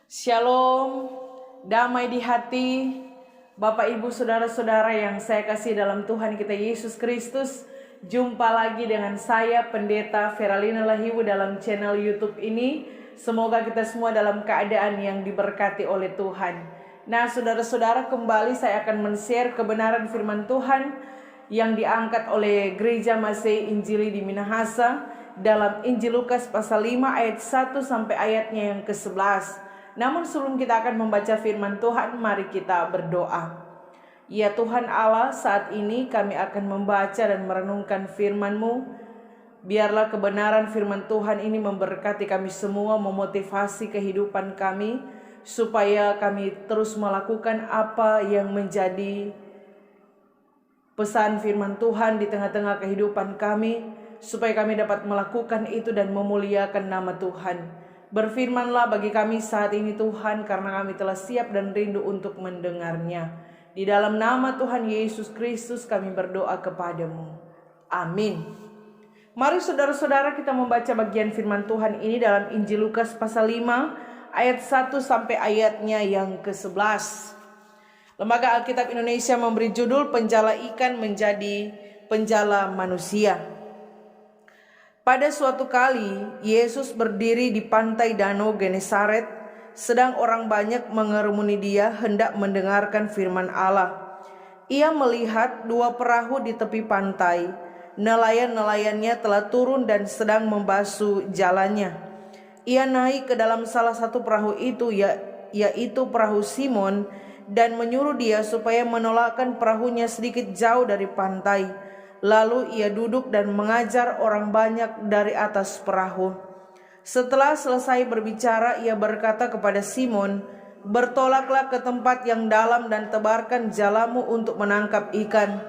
Shalom, damai di hati, Bapak Ibu Saudara-saudara yang saya kasih dalam Tuhan kita Yesus Kristus. Jumpa lagi dengan saya Pendeta Feralina Lahiwu dalam channel YouTube ini. Semoga kita semua dalam keadaan yang diberkati oleh Tuhan. Nah, saudara-saudara, kembali saya akan men-share kebenaran firman Tuhan yang diangkat oleh Gereja Masih Injili di Minahasa dalam Injil Lukas pasal 5 ayat 1 sampai ayatnya yang ke-11. Namun sebelum kita akan membaca firman Tuhan, mari kita berdoa. Ya Tuhan Allah, saat ini kami akan membaca dan merenungkan firman-Mu. Biarlah kebenaran firman Tuhan ini memberkati kami semua, memotivasi kehidupan kami, supaya kami terus melakukan apa yang menjadi pesan firman Tuhan di tengah-tengah kehidupan kami, supaya kami dapat melakukan itu dan memuliakan nama Tuhan. Berfirmanlah bagi kami saat ini Tuhan, karena kami telah siap dan rindu untuk mendengarnya. Di dalam nama Tuhan Yesus Kristus kami berdoa kepadamu. Amin. Mari saudara-saudara kita membaca bagian firman Tuhan ini dalam Injil Lukas pasal 5 ayat 1 sampai ayatnya yang ke-11. Lembaga Alkitab Indonesia memberi judul Penjala Ikan Menjadi Penjala Manusia. Pada suatu kali, Yesus berdiri di pantai Danau Genesaret, sedang orang banyak mengerumuni dia hendak mendengarkan firman Allah. Ia melihat dua perahu di tepi pantai. Nelayan-nelayannya telah turun dan sedang membasuh jalannya. Ia naik ke dalam salah satu perahu itu, yaitu perahu Simon, dan menyuruh dia supaya menolakkan perahunya sedikit jauh dari pantai. Lalu ia duduk dan mengajar orang banyak dari atas perahu. Setelah selesai berbicara, ia berkata kepada Simon, "Bertolaklah ke tempat yang dalam dan tebarkan jalamu untuk menangkap ikan."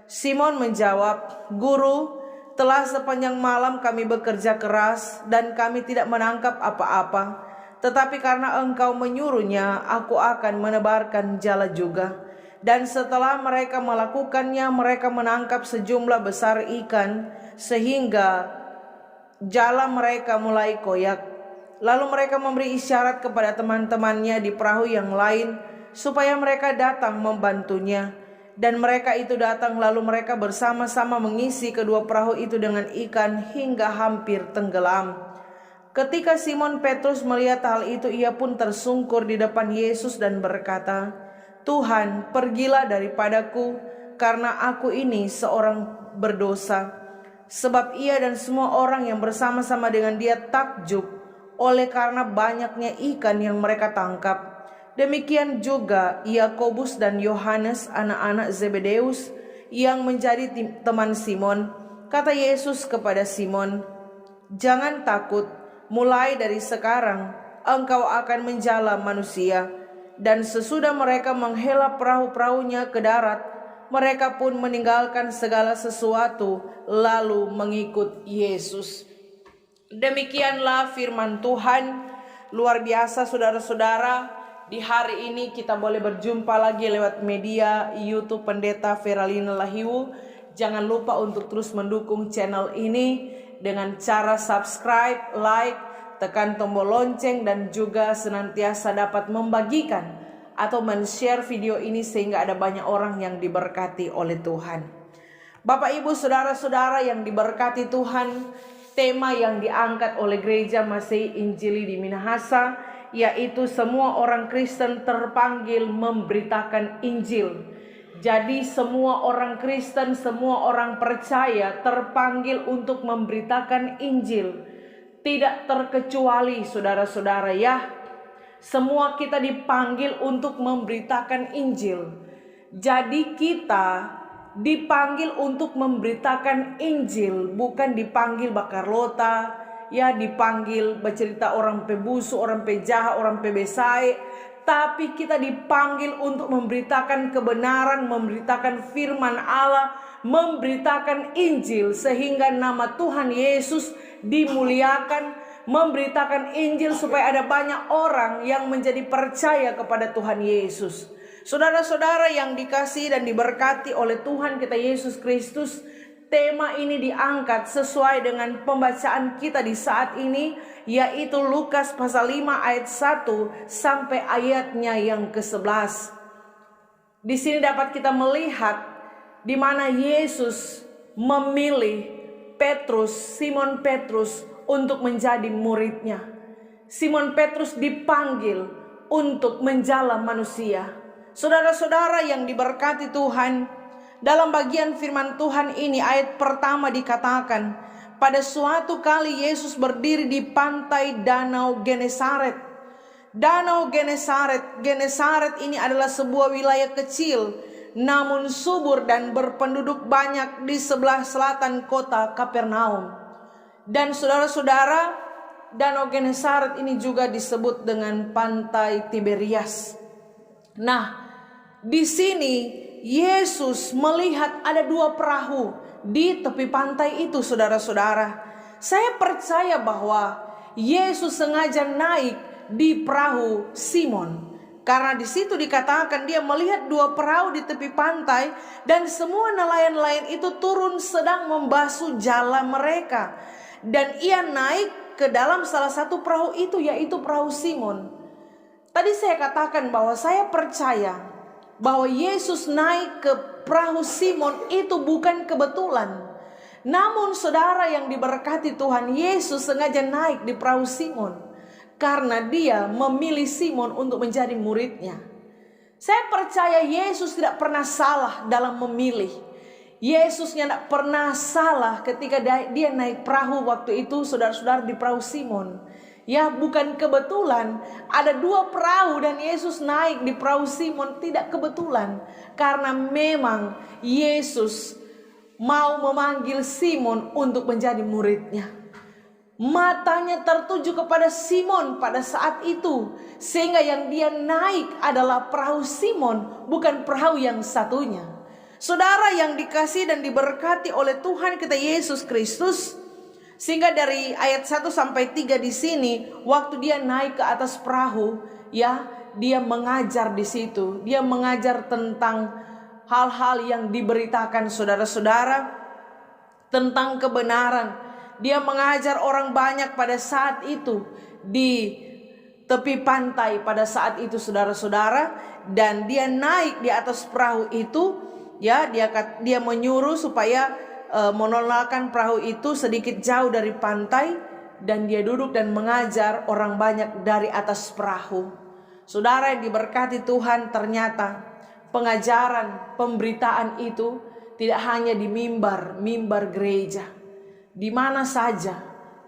Simon menjawab, "Guru, telah sepanjang malam kami bekerja keras dan kami tidak menangkap apa-apa. Tetapi karena engkau menyuruhnya, aku akan menebarkan jala juga." Dan setelah mereka melakukannya, mereka menangkap sejumlah besar ikan sehingga jala mereka mulai koyak. Lalu mereka memberi isyarat kepada teman-temannya di perahu yang lain supaya mereka datang membantunya. Dan mereka itu datang, lalu mereka bersama-sama mengisi kedua perahu itu dengan ikan hingga hampir tenggelam. Ketika Simon Petrus melihat hal itu, ia pun tersungkur di depan Yesus dan berkata, "Tuhan, pergilah daripadaku, karena aku ini seorang berdosa." Sebab ia dan semua orang yang bersama-sama dengan dia takjub oleh karena banyaknya ikan yang mereka tangkap. Demikian juga Yakobus dan Yohanes, anak-anak Zebedeus, yang menjadi teman Simon. Kata Yesus kepada Simon, "Jangan takut, mulai dari sekarang engkau akan menjala manusia." Dan sesudah mereka menghela perahu-perahunya ke darat, mereka pun meninggalkan segala sesuatu lalu mengikut Yesus. Demikianlah firman Tuhan. Luar biasa saudara-saudara, di hari ini kita boleh berjumpa lagi lewat media YouTube Pendeta Feralina Lahiwu. Jangan lupa untuk terus mendukung channel ini dengan cara subscribe, like, tekan tombol lonceng, dan juga senantiasa dapat membagikan atau men-share video ini sehingga ada banyak orang yang diberkati oleh Tuhan. Bapak Ibu Saudara-saudara yang diberkati Tuhan, tema yang diangkat oleh Gereja Masih Injili di Minahasa yaitu semua orang Kristen terpanggil memberitakan Injil. Jadi semua orang Kristen, semua orang percaya terpanggil untuk memberitakan Injil. Tidak terkecuali saudara-saudara ya. Semua kita dipanggil untuk memberitakan Injil. Jadi kita dipanggil untuk memberitakan Injil, bukan dipanggil bakar lota, ya dipanggil bercerita orang pebusu, orang pejahat, orang pebesai. Tapi kita dipanggil untuk memberitakan kebenaran, memberitakan firman Allah, memberitakan Injil sehingga nama Tuhan Yesus dimuliakan, memberitakan Injil supaya ada banyak orang yang menjadi percaya kepada Tuhan Yesus. Saudara-saudara yang dikasihi dan diberkati oleh Tuhan kita Yesus Kristus, tema ini diangkat sesuai dengan pembacaan kita di saat ini, yaitu Lukas pasal 5 ayat 1 sampai ayatnya yang ke-11. Di sini dapat kita melihat di mana Yesus memilih Simon Petrus untuk menjadi muridnya. Simon Petrus dipanggil untuk menjala manusia. Saudara-saudara yang diberkati Tuhan, dalam bagian firman Tuhan ini ayat pertama dikatakan, pada suatu kali Yesus berdiri di pantai Danau Genesaret. Danau Genesaret ini adalah sebuah wilayah kecil namun subur dan berpenduduk banyak di sebelah selatan kota Kapernaum. Dan saudara-saudara, Danau Genesaret ini juga disebut dengan pantai Tiberias. Nah, di sini Yesus melihat ada 2 perahu di tepi pantai itu, saudara-saudara. Saya percaya bahwa Yesus sengaja naik di perahu Simon, karena di situ dikatakan dia melihat 2 perahu di tepi pantai dan semua nelayan-nelayan itu turun sedang membasuh jala mereka. Dan ia naik ke dalam salah satu perahu itu, yaitu perahu Simon. Tadi saya katakan bahwa saya percaya bahwa Yesus naik ke perahu Simon itu bukan kebetulan. Namun saudara yang diberkati Tuhan, Yesus sengaja naik di perahu Simon karena dia memilih Simon untuk menjadi muridnya. Saya percaya Yesus tidak pernah salah dalam memilih. Yesus tidak pernah salah ketika dia naik perahu waktu itu, saudara-saudara, di perahu Simon. Ya, bukan kebetulan ada 2 perahu dan Yesus naik di perahu Simon, tidak kebetulan. Karena memang Yesus mau memanggil Simon untuk menjadi muridnya. Matanya tertuju kepada Simon pada saat itu, sehingga yang dia naik adalah perahu Simon, bukan perahu yang satunya. Saudara yang dikasihi dan diberkati oleh Tuhan kita Yesus Kristus, sehingga dari ayat 1 sampai 3 di sini, waktu dia naik ke atas perahu, ya, dia mengajar di situ. Dia mengajar tentang hal-hal yang diberitakan saudara-saudara, tentang kebenaran. Dia mengajar orang banyak pada saat itu di tepi pantai pada saat itu, saudara-saudara. Dan dia naik di atas perahu itu, ya, dia menyuruh supaya menolakkan perahu itu sedikit jauh dari pantai, dan dia duduk dan mengajar orang banyak dari atas perahu. Saudara yang diberkati Tuhan, ternyata pengajaran, pemberitaan itu tidak hanya di mimbar gereja. Di mana saja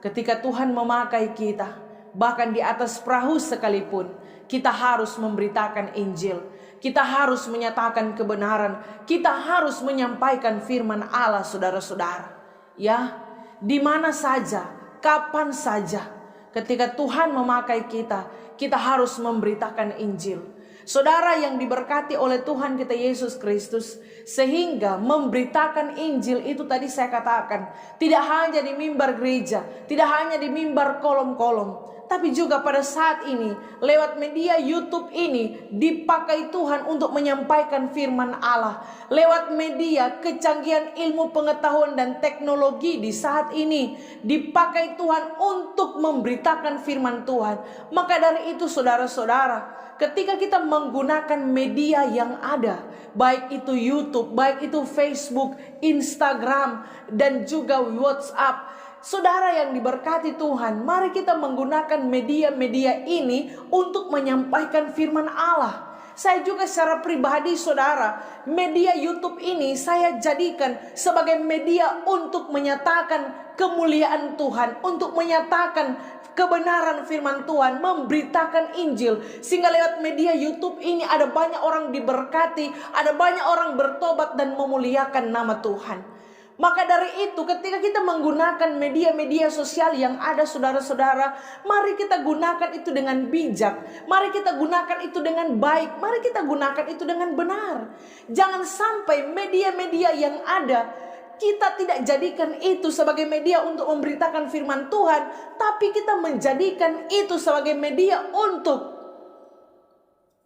ketika Tuhan memakai kita, bahkan di atas perahu sekalipun, kita harus memberitakan Injil. Kita harus menyatakan kebenaran. Kita harus menyampaikan firman Allah, saudara-saudara. Ya, di mana saja, kapan saja, ketika Tuhan memakai kita, kita harus memberitakan Injil. Saudara yang diberkati oleh Tuhan kita Yesus Kristus, sehingga memberitakan Injil itu tadi saya katakan, tidak hanya di mimbar gereja, tidak hanya di mimbar kolom-kolom, tapi juga pada saat ini lewat media YouTube ini dipakai Tuhan untuk menyampaikan firman Allah. Lewat media kecanggihan ilmu pengetahuan dan teknologi di saat ini dipakai Tuhan untuk memberitakan firman Tuhan. Maka dari itu saudara-saudara, ketika kita menggunakan media yang ada, baik itu YouTube, baik itu Facebook, Instagram, dan juga WhatsApp, saudara yang diberkati Tuhan, mari kita menggunakan media-media ini untuk menyampaikan firman Allah. Saya juga secara pribadi, saudara, media YouTube ini saya jadikan sebagai media untuk menyatakan kemuliaan Tuhan, untuk menyatakan kebenaran firman Tuhan, memberitakan Injil. Sehingga lewat media YouTube ini ada banyak orang diberkati, ada banyak orang bertobat dan memuliakan nama Tuhan. Maka dari itu ketika kita menggunakan media-media sosial yang ada, saudara-saudara, mari kita gunakan itu dengan bijak. Mari kita gunakan itu dengan baik. Mari kita gunakan itu dengan benar. Jangan sampai media-media yang ada kita tidak jadikan itu sebagai media untuk memberitakan firman Tuhan, tapi kita menjadikan itu sebagai media untuk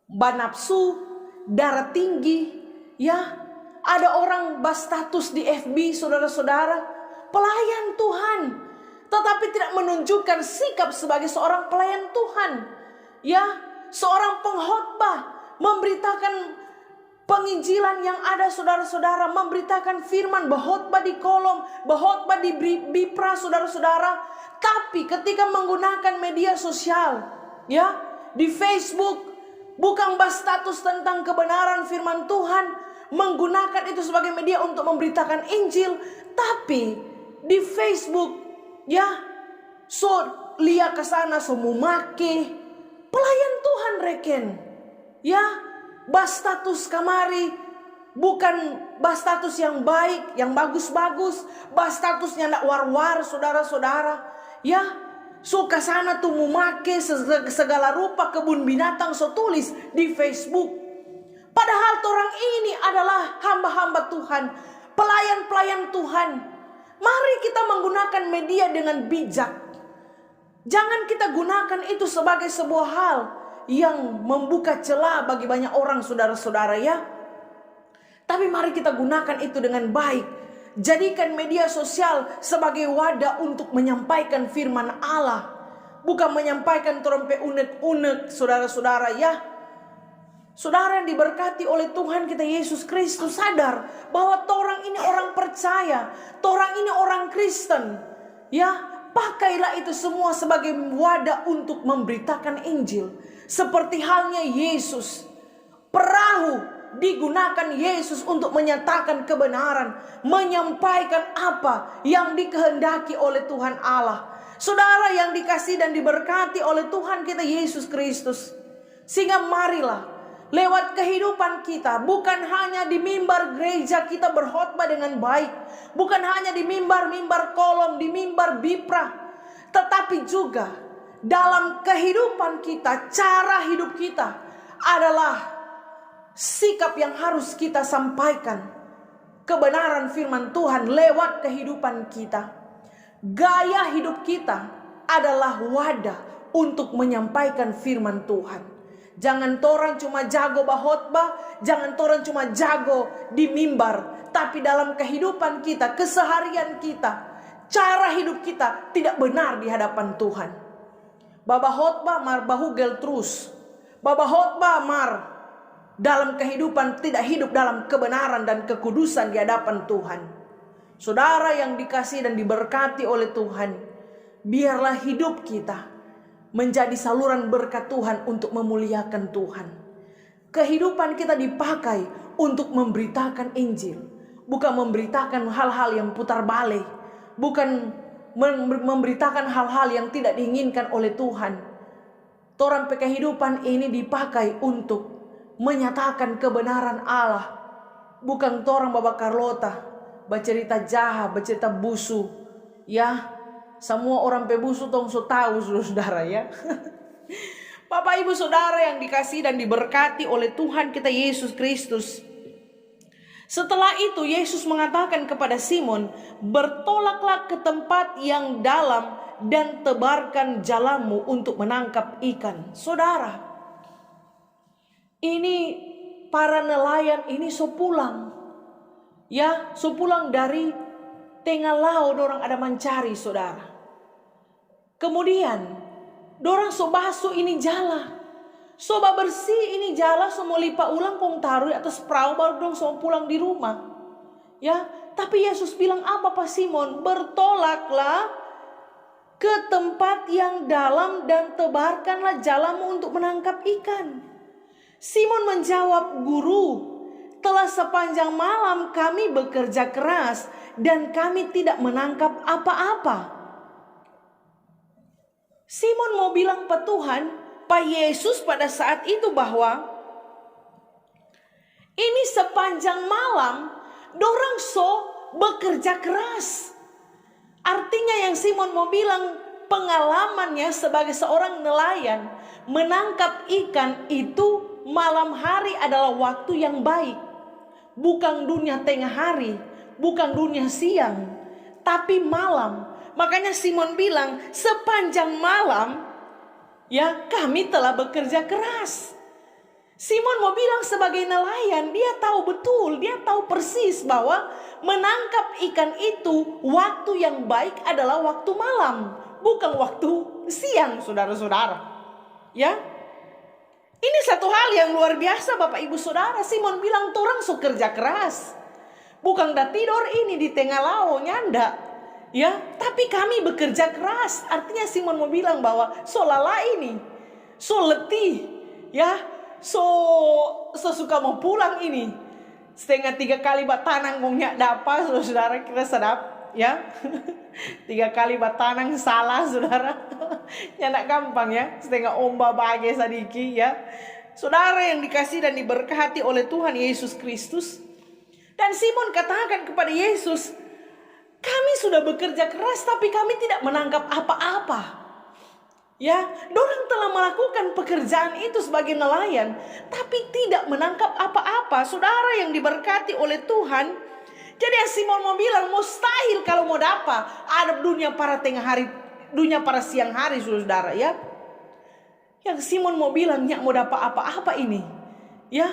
banapsu, darah tinggi, ya, Ada orang berstatus di FB, saudara-saudara, pelayan Tuhan, tetapi tidak menunjukkan sikap sebagai seorang pelayan Tuhan. Ya, seorang pengkhotbah memberitakan penginjilan yang ada, saudara-saudara, memberitakan firman, berkhotbah di kolom, berkhotbah di Bipra, saudara-saudara. Tapi ketika menggunakan media sosial, ya, di Facebook, bukan berstatus tentang kebenaran firman Tuhan, menggunakan itu sebagai media untuk memberitakan Injil, tapi di Facebook, ya, so lihat ke sana semua make pelayan Tuhan reken, ya, berstatus kamari, bukan berstatus yang baik, yang bagus-bagus, berstatusnya ndak war-war, saudara-saudara, ya. So ke sana tuh memake segala rupa kebun binatang, so tulis di Facebook. Padahal orang ini adalah hamba-hamba Tuhan, pelayan-pelayan Tuhan. Mari kita menggunakan media dengan bijak. Jangan kita gunakan itu sebagai sebuah hal yang membuka celah bagi banyak orang, saudara-saudara, ya. Tapi mari kita gunakan itu dengan baik. Jadikan media sosial sebagai wadah untuk menyampaikan firman Allah, bukan menyampaikan trompe unek-unek, saudara-saudara, ya. Saudara yang diberkati oleh Tuhan kita Yesus Kristus, sadar bahwa orang ini orang percaya, orang ini orang Kristen, ya. Pakailah itu semua sebagai wadah untuk memberitakan Injil. Seperti halnya Yesus, perahu digunakan Yesus untuk menyatakan kebenaran, menyampaikan apa yang dikehendaki oleh Tuhan Allah. Saudara yang dikasihi dan diberkati oleh Tuhan kita Yesus Kristus, sehingga marilah lewat kehidupan kita, bukan hanya di mimbar gereja kita berkhotbah dengan baik, bukan hanya di mimbar-mimbar kolom, di mimbar Bipra, tetapi juga dalam kehidupan kita, cara hidup kita adalah sikap yang harus kita sampaikan kebenaran firman Tuhan lewat kehidupan kita. Gaya hidup kita adalah wadah untuk menyampaikan firman Tuhan. Jangan torang cuma jago berkhotbah, jangan torang cuma jago di mimbar, tapi dalam kehidupan kita, keseharian kita, cara hidup kita tidak benar di hadapan Tuhan. Baba khotbah mar bahugel terus, baba khotbah mar dalam kehidupan tidak hidup dalam kebenaran dan kekudusan di hadapan Tuhan. Saudara yang dikasihi dan diberkati oleh Tuhan, biarlah hidup kita menjadi saluran berkat Tuhan untuk memuliakan Tuhan. Kehidupan kita dipakai untuk memberitakan Injil, bukan memberitakan hal-hal yang putar balik, bukan memberitakan hal-hal yang tidak diinginkan oleh Tuhan. Torang kehidupan ini dipakai untuk menyatakan kebenaran Allah, bukan torang Baba Carlota bercerita jahat, bercerita busu, ya. Semua orang pebusu tong so tahu, saudara, ya. Bapak Ibu Saudara yang dikasihi dan diberkati oleh Tuhan kita Yesus Kristus. Setelah itu Yesus mengatakan kepada Simon, "Bertolaklah ke tempat yang dalam dan tebarkan jalamu untuk menangkap ikan." Saudara, ini para nelayan ini so pulang. Ya, so pulang dari tengah laut, orang ada mencari, saudara. Kemudian dorang so basuh ini jala, so bersih ini jala, so mau lipat ulang kong taruh atas perahu, baru dong so pulang di rumah. Ya, tapi Yesus bilang apa Pak Simon? Bertolaklah ke tempat yang dalam dan tebarkanlah jalamu untuk menangkap ikan. Simon menjawab, "Guru, telah sepanjang malam kami bekerja keras dan kami tidak menangkap apa-apa." Simon mau bilang ke Tuhan, Pak Yesus pada saat itu bahwa ini sepanjang malam dorang so bekerja keras. Artinya yang Simon mau bilang, pengalamannya sebagai seorang nelayan menangkap ikan itu malam hari adalah waktu yang baik. Bukan dunia tengah hari, bukan dunia siang, tapi malam. Makanya Simon bilang, sepanjang malam ya kami telah bekerja keras. Simon mau bilang sebagai nelayan, dia tahu betul, dia tahu persis bahwa menangkap ikan itu waktu yang baik adalah waktu malam, bukan waktu siang, saudara-saudara. Ya, ini satu hal yang luar biasa Bapak Ibu Saudara. Simon bilang, "Torang so kerja keras, bukan dah tidur ini di tengah laut nyanda, ya, tapi kami bekerja keras." Artinya Simon mau bilang bahwa so lelah ini, so letih, ya, so suka mau pulang ini. Setengah 3 kali batanang ngomongnya dapat, saudara, kira sedap, ya. 3 kali batanang salah, saudara. Ya nak gampang ya, setengah omba bagai sadiki, ya. Saudara yang dikasih dan diberkati oleh Tuhan Yesus Kristus. Dan Simon katakan kepada Yesus, "Kami sudah bekerja keras tapi kami tidak menangkap apa-apa." Ya, dorang telah melakukan pekerjaan itu sebagai nelayan, tapi tidak menangkap apa-apa. Saudara yang diberkati oleh Tuhan. Jadi Simon mau bilang, mustahil kalau mau dapat ada dunia para tengah hari, dunia para siang hari, saudara, ya. Yang Simon mau bilang, nyak mau dapat apa-apa ini, ya.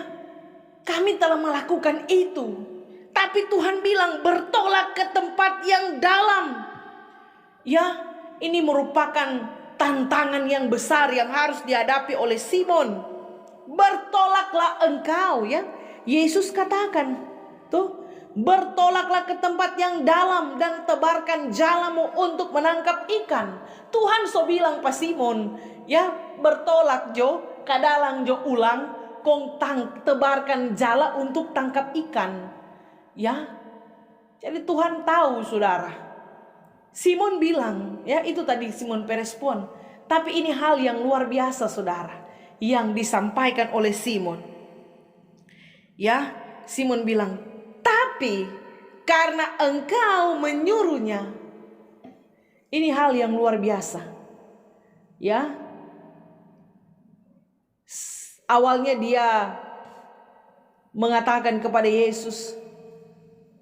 Kami telah melakukan itu, tapi Tuhan bilang bertolak ke tempat yang dalam. Ya, ini merupakan tantangan yang besar yang harus dihadapi oleh Simon. Bertolaklah engkau, ya. Yesus katakan, tuh, bertolaklah ke tempat yang dalam dan tebarkan jalamu untuk menangkap ikan. Tuhan so bilang pas Simon, ya, bertolak jo, kadalang jo ulang, kong tebarkan jala untuk tangkap ikan. Ya. Jadi Tuhan tahu, saudara. Simon bilang, ya, itu tadi Simon berespon. Tapi ini hal yang luar biasa, saudara, yang disampaikan oleh Simon. Ya, Simon bilang, "Tapi karena engkau menyuruhnya." Ini hal yang luar biasa. Ya. Awalnya dia mengatakan kepada Yesus,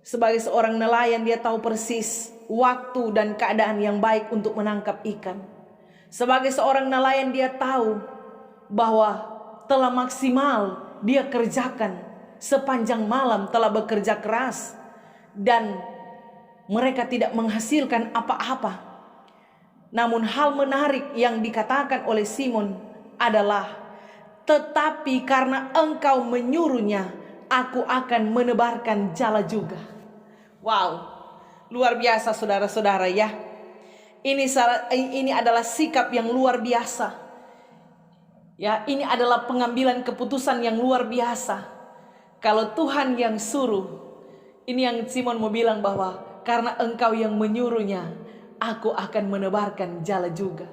sebagai seorang nelayan dia tahu persis waktu dan keadaan yang baik untuk menangkap ikan. Sebagai seorang nelayan dia tahu bahwa telah maksimal dia kerjakan, sepanjang malam telah bekerja keras, dan mereka tidak menghasilkan apa-apa. Namun hal menarik yang dikatakan oleh Simon adalah, "Tetapi karena engkau menyuruhnya, aku akan menebarkan jala juga." Wow. Luar biasa, saudara-saudara, ya. Ini adalah sikap yang luar biasa. Ya, ini adalah pengambilan keputusan yang luar biasa. Kalau Tuhan yang suruh, ini yang Simon mau bilang bahwa karena engkau yang menyuruhnya, aku akan menebarkan jala juga.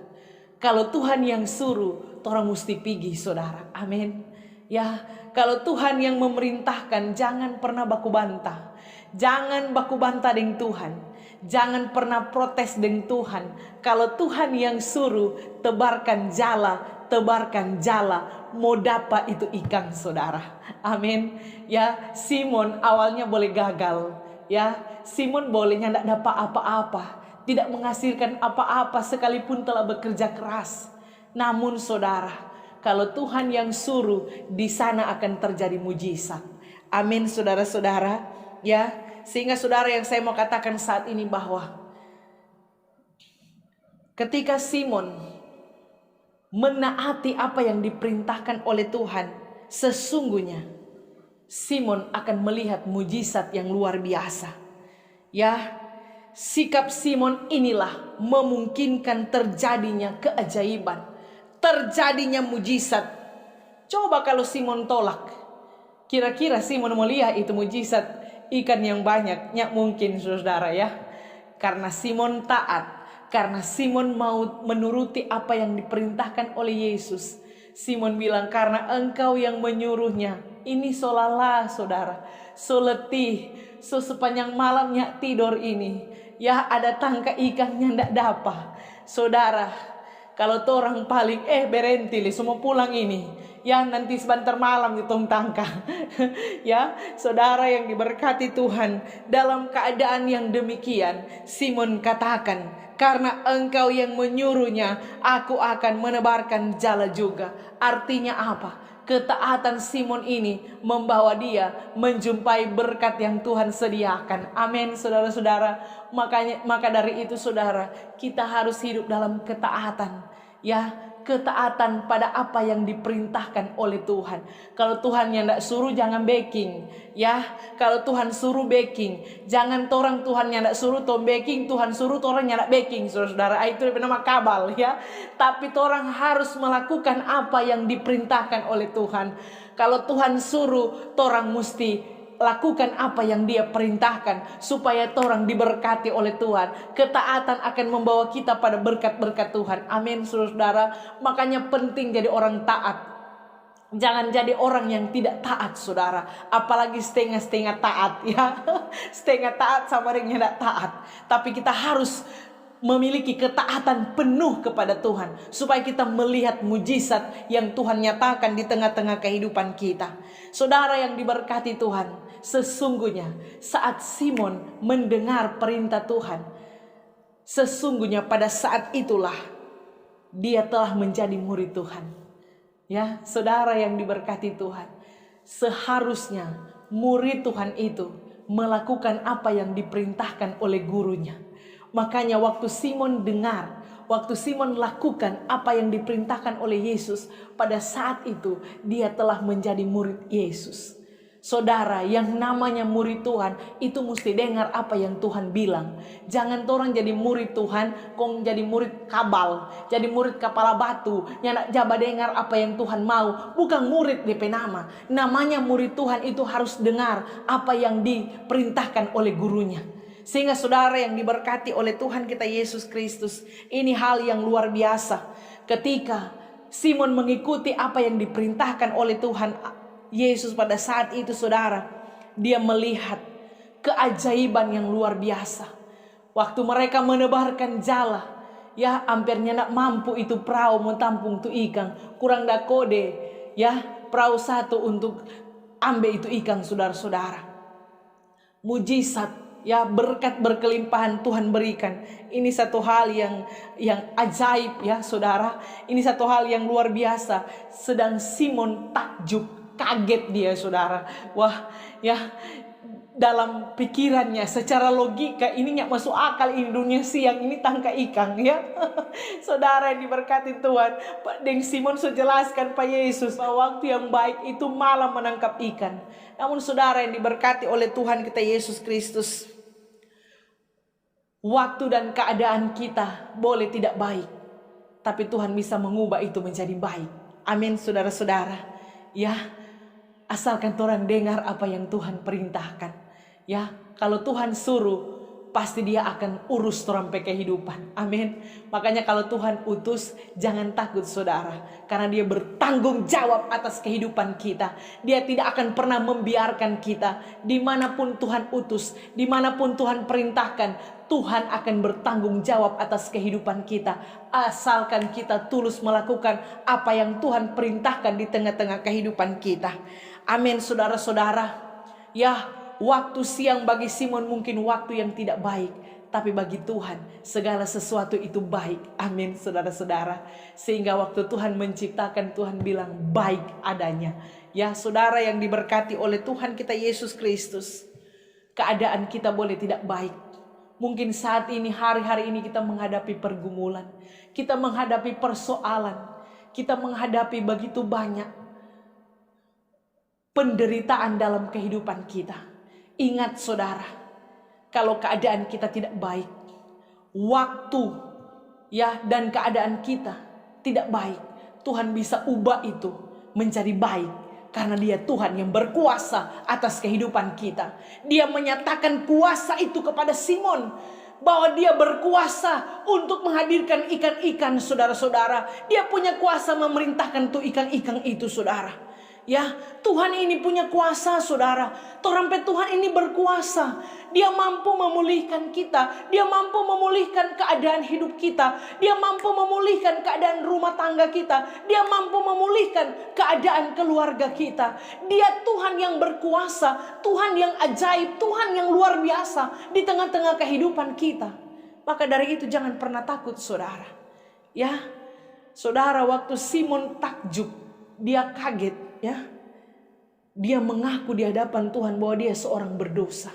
Kalau Tuhan yang suruh, orang mesti pergi, saudara. Amin. Ya, kalau Tuhan yang memerintahkan, jangan pernah baku bantah. Jangan baku bantah dengan Tuhan. Jangan pernah protes dengan Tuhan. Kalau Tuhan yang suruh, tebarkan jala, tebarkan jala. Mau dapat itu ikan, saudara. Amin. Ya, Simon awalnya boleh gagal. Ya, Simon bolehnya tidak dapat apa-apa, tidak menghasilkan apa-apa sekalipun telah bekerja keras. Namun saudara, kalau Tuhan yang suruh, di sana akan terjadi mujizat. Amin, saudara-saudara. Ya, sehingga saudara yang saya mau katakan saat ini bahwa ketika Simon menaati apa yang diperintahkan oleh Tuhan, sesungguhnya Simon akan melihat mujizat yang luar biasa. Ya, sikap Simon inilah memungkinkan terjadinya keajaiban, terjadinya mujizat. Coba kalau Simon tolak, kira-kira Simon melihat itu mujizat ikan yang banyak? Nggak mungkin, saudara, ya. Karena Simon taat, karena Simon mau menuruti apa yang diperintahkan oleh Yesus. Simon bilang, karena engkau yang menyuruhnya. Ini solala, saudara, so letih, so sepanjang malamnya tidur ini, ya, ada tangka ikannya ndak dapat. Saudara, kalau orang paling berhenti semua pulang ini, ya, nanti sebentar malam ditong tangka. Ya, saudara yang diberkati Tuhan, dalam keadaan yang demikian Simon katakan, Karena Engkau yang menyuruhnya, aku akan menebarkan jala juga. Artinya apa? Ketaatan Simon ini membawa dia menjumpai berkat yang Tuhan sediakan. Amin, saudara-saudara. Maka dari itu, saudara, kita harus hidup dalam ketaatan. Ya, ketaatan pada apa yang diperintahkan oleh Tuhan. Kalau Tuhan yang tidak suruh, jangan baking. Ya, kalau Tuhan suruh baking, jangan torang Tuhan yang tidak suruh tom baking, Tuhan suruh torang yang tidak baking, saudara-saudara. Itu nama kabal, ya. Tapi torang harus melakukan apa yang diperintahkan oleh Tuhan. Kalau Tuhan suruh, torang mesti lakukan apa yang Dia perintahkan supaya orang diberkati oleh Tuhan. Ketaatan akan membawa kita pada berkat-berkat Tuhan. Amin, saudara. Makanya penting jadi orang taat. Jangan jadi orang yang tidak taat, saudara. Apalagi setengah-setengah taat, ya. Setengah taat sama dengan tidak taat. Tapi kita harus memiliki ketaatan penuh kepada Tuhan supaya kita melihat mujizat yang Tuhan nyatakan di tengah-tengah kehidupan kita. Saudara yang diberkati Tuhan, sesungguhnya saat Simon mendengar perintah Tuhan, sesungguhnya pada saat itulah dia telah menjadi murid Tuhan. Ya, saudara yang diberkati Tuhan, seharusnya murid Tuhan itu melakukan apa yang diperintahkan oleh gurunya. Makanya waktu Simon dengar, waktu Simon lakukan apa yang diperintahkan oleh Yesus, pada saat itu dia telah menjadi murid Yesus. Saudara, yang namanya murid Tuhan itu mesti dengar apa yang Tuhan bilang. Jangan orang jadi murid Tuhan, kong jadi murid kabal, jadi murid kepala batu, yang jaba dengar apa yang Tuhan mau. Bukan murid DP nama. Namanya murid Tuhan itu harus dengar apa yang diperintahkan oleh gurunya. Sehingga saudara yang diberkati oleh Tuhan kita Yesus Kristus, ini hal yang luar biasa. Ketika Simon mengikuti apa yang diperintahkan oleh Tuhan Yesus pada saat itu, saudara, dia melihat keajaiban yang luar biasa. Waktu mereka menebarkan jala, ya, hampirnya nak mampu itu perahu mentampung tu ikan. Kurang dak kode, ya, perahu satu untuk ambil itu ikan, saudara-saudara. Mujizat, ya, berkat berkelimpahan Tuhan berikan. Ini satu hal yang ajaib, ya, saudara. Ini satu hal yang luar biasa. Sedang Simon takjub, kaget dia, saudara. Wah, ya, dalam pikirannya secara logika ini nggak masuk akal, ini dunia siang ini tangkap ikan, ya. Saudara yang diberkati Tuhan, Pak Deng Simon sudah jelaskan Pak Yesus bahwa waktu yang baik itu malam menangkap ikan. Namun saudara yang diberkati oleh Tuhan kita Yesus Kristus, waktu dan keadaan kita boleh tidak baik, tapi Tuhan bisa mengubah itu menjadi baik. Amin, saudara-saudara. Ya, asalkan orang dengar apa yang Tuhan perintahkan. Ya, kalau Tuhan suruh, pasti Dia akan urus orang pe kehidupan. Amin. Makanya kalau Tuhan utus, jangan takut, saudara, karena Dia bertanggung jawab atas kehidupan kita. Dia tidak akan pernah membiarkan kita. Dimanapun Tuhan utus, dimanapun Tuhan perintahkan, Tuhan akan bertanggung jawab atas kehidupan kita. Asalkan kita tulus melakukan apa yang Tuhan perintahkan di tengah-tengah kehidupan kita. Amin, saudara-saudara. Ya, waktu siang bagi Simon mungkin waktu yang tidak baik, tapi bagi Tuhan segala sesuatu itu baik. Amin, saudara-saudara. Sehingga waktu Tuhan menciptakan, Tuhan bilang baik adanya. Ya, saudara yang diberkati oleh Tuhan kita Yesus Kristus, keadaan kita boleh tidak baik. Mungkin saat ini, hari-hari ini kita menghadapi pergumulan, kita menghadapi persoalan, kita menghadapi begitu banyak penderitaan dalam kehidupan kita. Ingat, saudara, kalau keadaan kita tidak baik, waktu, ya, dan keadaan kita tidak baik, Tuhan bisa ubah itu menjadi baik. Karena Dia Tuhan yang berkuasa atas kehidupan kita. Dia menyatakan kuasa itu kepada Simon, bahwa Dia berkuasa untuk menghadirkan ikan-ikan, saudara-saudara. Dia punya kuasa memerintahkan tuh ikan-ikan itu, saudara. Ya, Tuhan ini punya kuasa, saudara. Sampai Tuhan ini berkuasa. Dia mampu memulihkan kita. Dia mampu memulihkan keadaan hidup kita. Dia mampu memulihkan keadaan rumah tangga kita. Dia mampu memulihkan keadaan keluarga kita. Dia Tuhan yang berkuasa, Tuhan yang ajaib, Tuhan yang luar biasa di tengah-tengah kehidupan kita. Maka dari itu jangan pernah takut saudara. Ya, saudara, waktu Simon takjub, dia kaget ya. Dia mengaku di hadapan Tuhan bahwa dia seorang berdosa.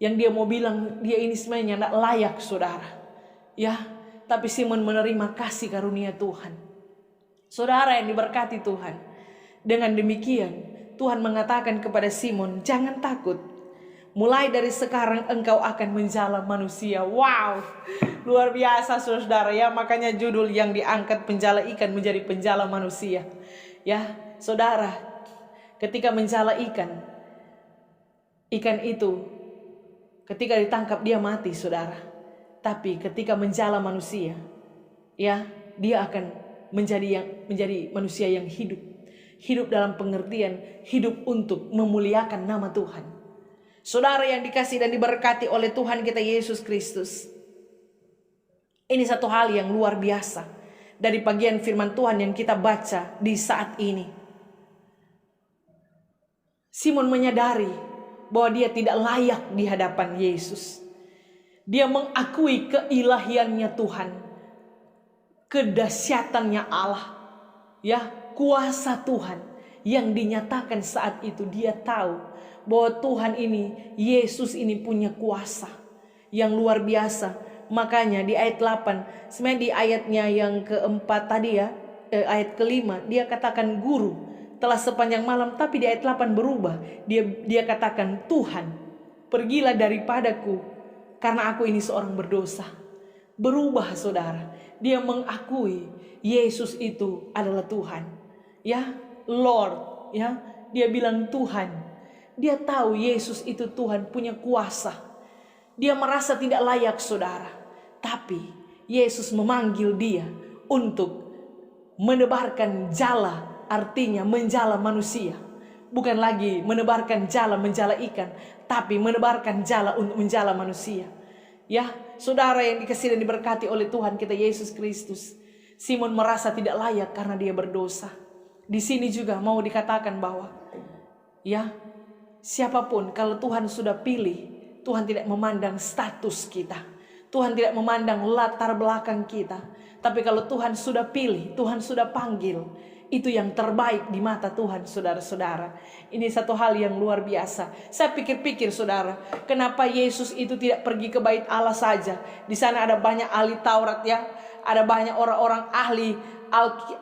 Yang dia mau bilang dia ini sebenarnya tidak layak saudara. Ya, tapi Simon menerima kasih karunia Tuhan. Saudara yang diberkati Tuhan. Dengan demikian Tuhan mengatakan kepada Simon, jangan takut. Mulai dari sekarang engkau akan menjala manusia. Wow, luar biasa saudara ya. Makanya judul yang diangkat penjala ikan menjadi penjala manusia. Ya, saudara, ketika menjala ikan itu ketika ditangkap dia mati saudara. Tapi ketika menjala manusia, ya, dia akan menjadi manusia yang hidup. Hidup dalam pengertian hidup untuk memuliakan nama Tuhan. Saudara yang dikasih dan diberkati oleh Tuhan kita Yesus Kristus. Ini satu hal yang luar biasa dari bagian firman Tuhan yang kita baca di saat ini. Simon menyadari bahwa dia tidak layak di hadapan Yesus. Dia mengakui keilahiannya Tuhan, kedahsyatannya Allah, ya, kuasa Tuhan yang dinyatakan saat itu. Dia tahu bahwa Tuhan ini, Yesus ini punya kuasa yang luar biasa. Makanya di ayat 8, sebenarnya di ayatnya yang keempat tadi ya, ayat kelima, dia katakan guru telah sepanjang malam, tapi di ayat 8 berubah. Dia katakan, Tuhan, pergilah daripadaku karena aku ini seorang berdosa. Berubah saudara. Dia mengakui Yesus itu adalah Tuhan. Ya, Lord, ya. Dia bilang Tuhan. Dia tahu Yesus itu Tuhan, punya kuasa. Dia merasa tidak layak saudara. Tapi Yesus memanggil dia untuk menebarkan jala, artinya menjala manusia. Bukan lagi menebarkan jala menjala ikan, tapi menebarkan jala untuk menjala manusia. Ya, saudara yang dikasihi dan diberkati oleh Tuhan kita Yesus Kristus. Simon merasa tidak layak karena dia berdosa. Di sini juga mau dikatakan bahwa ya, siapapun kalau Tuhan sudah pilih, Tuhan tidak memandang status kita. Tuhan tidak memandang latar belakang kita. Tapi kalau Tuhan sudah pilih, Tuhan sudah panggil, itu yang terbaik di mata Tuhan saudara-saudara. Ini satu hal yang luar biasa. Saya pikir-pikir saudara, kenapa Yesus itu tidak pergi ke bait Allah saja? Di sana ada banyak ahli Taurat ya. Ada banyak orang-orang ahli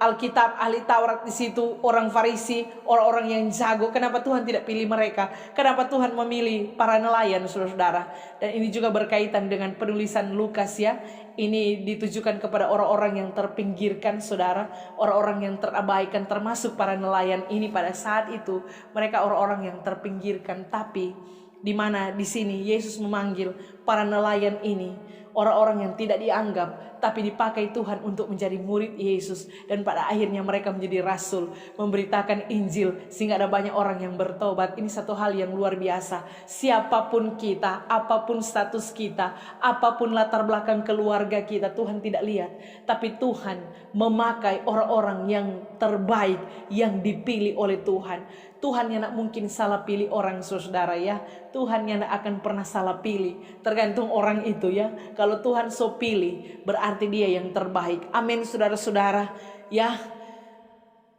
Alkitab, ahli Taurat di situ, orang Farisi, orang-orang yang jago. Kenapa Tuhan tidak pilih mereka? Kenapa Tuhan memilih para nelayan saudara-saudara? Dan ini juga berkaitan dengan penulisan Lukas ya. Ini ditujukan kepada orang-orang yang terpinggirkan saudara, orang-orang yang terabaikan, termasuk para nelayan ini pada saat itu. Mereka orang-orang yang terpinggirkan, tapi di mana di sini Yesus memanggil para nelayan ini, orang-orang yang tidak dianggap, tapi dipakai Tuhan untuk menjadi murid Yesus. Dan pada akhirnya mereka menjadi rasul, memberitakan Injil, sehingga ada banyak orang yang bertobat. Ini satu hal yang luar biasa. Siapapun kita, apapun status kita, apapun latar belakang keluarga kita, Tuhan tidak lihat. Tapi Tuhan memakai orang-orang yang terbaik, yang dipilih oleh Tuhan. Tuhan yang tak mungkin salah pilih orang saudara ya. Tuhan yang tak akan pernah salah pilih. Tergantung orang itu ya. Kalau Tuhan so pilih, berarti dia yang terbaik. Amin saudara-saudara ya.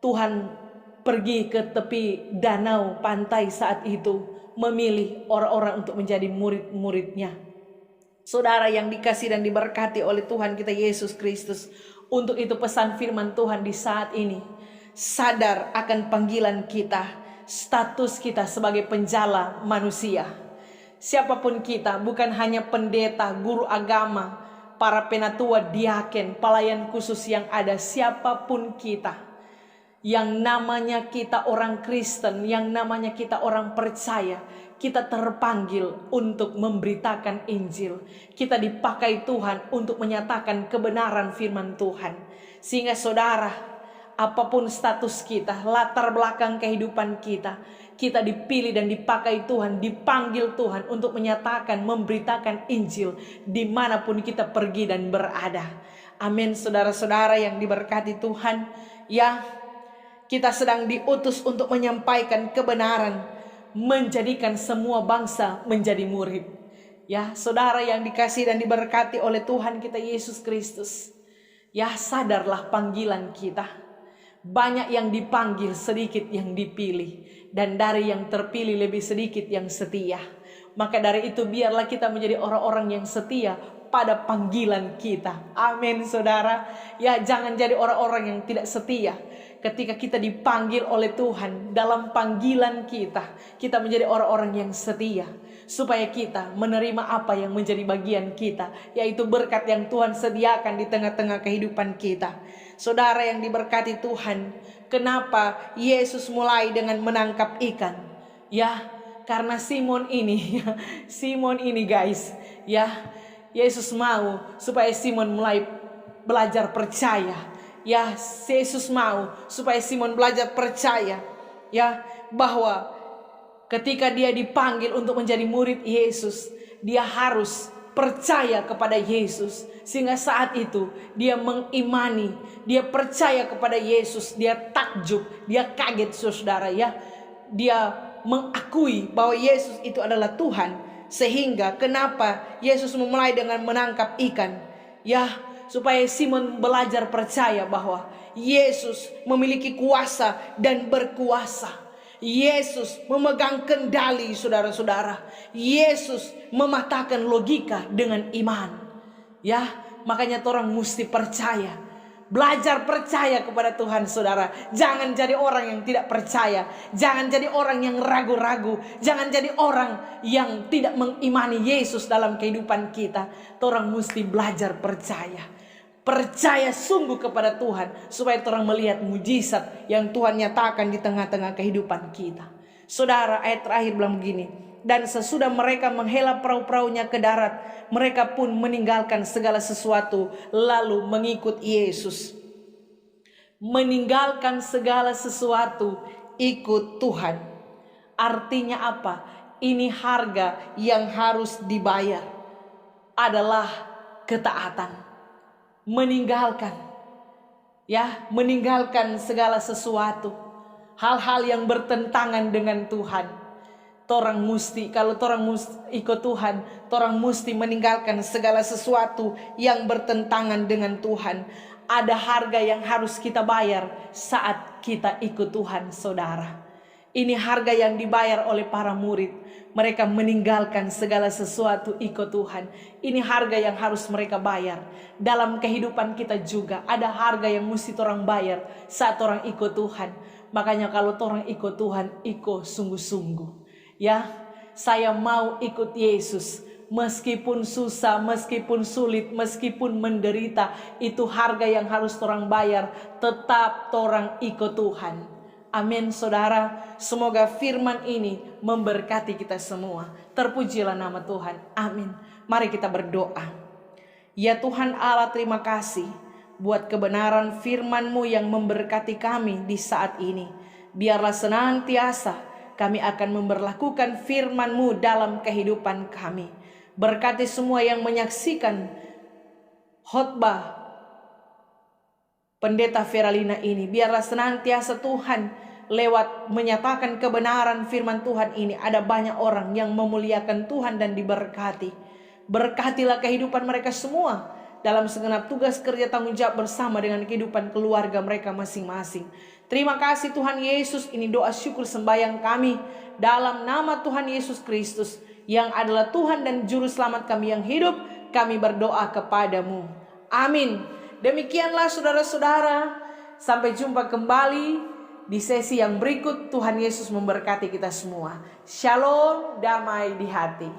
Tuhan pergi ke tepi danau pantai saat itu, memilih orang-orang untuk menjadi murid-muridnya. Saudara yang dikasih dan diberkati oleh Tuhan kita Yesus Kristus. Untuk itu pesan firman Tuhan di saat ini, sadar akan panggilan kita, status kita sebagai penjala manusia. Siapapun kita, bukan hanya pendeta, guru agama, para penatua, diaken, pelayan khusus yang ada. Siapapun kita, yang namanya kita orang Kristen, yang namanya kita orang percaya, kita terpanggil untuk memberitakan Injil. Kita dipakai Tuhan untuk menyatakan kebenaran firman Tuhan. Sehingga saudara, apapun status kita, latar belakang kehidupan kita, kita dipilih dan dipakai Tuhan, dipanggil Tuhan untuk menyatakan, memberitakan Injil dimanapun kita pergi dan berada. Amin saudara-saudara yang diberkati Tuhan. Ya, kita sedang diutus untuk menyampaikan kebenaran, menjadikan semua bangsa menjadi murid. Ya, saudara yang dikasihi dan diberkati oleh Tuhan kita Yesus Kristus. Ya, sadarlah panggilan kita. Banyak yang dipanggil, sedikit yang dipilih. Dan dari yang terpilih lebih sedikit yang setia. Maka dari itu biarlah kita menjadi orang-orang yang setia pada panggilan kita. Amin, saudara. Ya, jangan jadi orang-orang yang tidak setia. Ketika kita dipanggil oleh Tuhan dalam panggilan kita, kita menjadi orang-orang yang setia. Supaya kita menerima apa yang menjadi bagian kita, yaitu berkat yang Tuhan sediakan di tengah-tengah kehidupan kita. Saudara yang diberkati Tuhan, kenapa Yesus mulai dengan menangkap ikan? Ya, karena Simon ini guys, ya, Yesus mau supaya Simon mulai belajar percaya. Ya, Yesus mau supaya Simon belajar percaya, ya, bahwa ketika dia dipanggil untuk menjadi murid Yesus, dia harus percaya kepada Yesus. Sehingga saat itu dia mengimani, dia percaya kepada Yesus, dia takjub, dia kaget, saudara, ya. Dia mengakui bahwa Yesus itu adalah Tuhan. Sehingga kenapa Yesus memulai dengan menangkap ikan? Ya, supaya Simon belajar percaya bahwa Yesus memiliki kuasa dan berkuasa. Yesus memegang kendali, saudara-saudara. Yesus mematahkan logika dengan iman. Ya, makanya orang mesti percaya. Belajar percaya kepada Tuhan, saudara. Jangan jadi orang yang tidak percaya. Jangan jadi orang yang ragu-ragu. Jangan jadi orang yang tidak mengimani Yesus dalam kehidupan kita. Orang mesti belajar percaya. Percaya sungguh kepada Tuhan, supaya orang melihat mujizat yang Tuhan nyatakan di tengah-tengah kehidupan kita. Saudara, ayat terakhir bilang begini. Dan sesudah mereka menghela perahu-perahunya ke darat, mereka pun meninggalkan segala sesuatu lalu mengikut Yesus. Meninggalkan segala sesuatu, ikut Tuhan. Artinya apa? Ini harga yang harus dibayar, adalah ketaatan. Meninggalkan, ya, meninggalkan segala sesuatu, hal-hal yang bertentangan dengan Tuhan. Torang mesti, kalau torang ikut Tuhan, torang mesti meninggalkan segala sesuatu yang bertentangan dengan Tuhan. Ada harga yang harus kita bayar saat kita ikut Tuhan, saudara. Ini harga yang dibayar oleh para murid. Mereka meninggalkan segala sesuatu ikut Tuhan. Ini harga yang harus mereka bayar. Dalam kehidupan kita juga ada harga yang mesti orang bayar saat orang ikut Tuhan. Makanya kalau orang ikut Tuhan, ikut sungguh-sungguh. Ya, saya mau ikut Yesus. Meskipun susah, meskipun sulit, meskipun menderita, itu harga yang harus orang bayar. Tetap orang ikut Tuhan. Amin, saudara. Semoga firman ini memberkati kita semua. Terpujilah nama Tuhan. Amin. Mari kita berdoa. Ya Tuhan Allah, terima kasih buat kebenaran firman-Mu yang memberkati kami di saat ini. Biarlah senantiasa kami akan memberlakukan firman-Mu dalam kehidupan kami. Berkati semua yang menyaksikan khotbah Pendeta Veralina ini. Biarlah senantiasa Tuhan lewat menyatakan kebenaran firman Tuhan ini, ada banyak orang yang memuliakan Tuhan dan diberkati. Berkatilah kehidupan mereka semua dalam segenap tugas kerja tanggung jawab bersama dengan kehidupan keluarga mereka masing-masing. Terima kasih Tuhan Yesus. Ini doa syukur sembahyang kami dalam nama Tuhan Yesus Kristus yang adalah Tuhan dan Juru Selamat kami yang hidup. Kami berdoa kepadamu. Amin. Demikianlah saudara-saudara. Sampai jumpa kembali di sesi yang berikut. Tuhan Yesus memberkati kita semua. Shalom, damai di hati.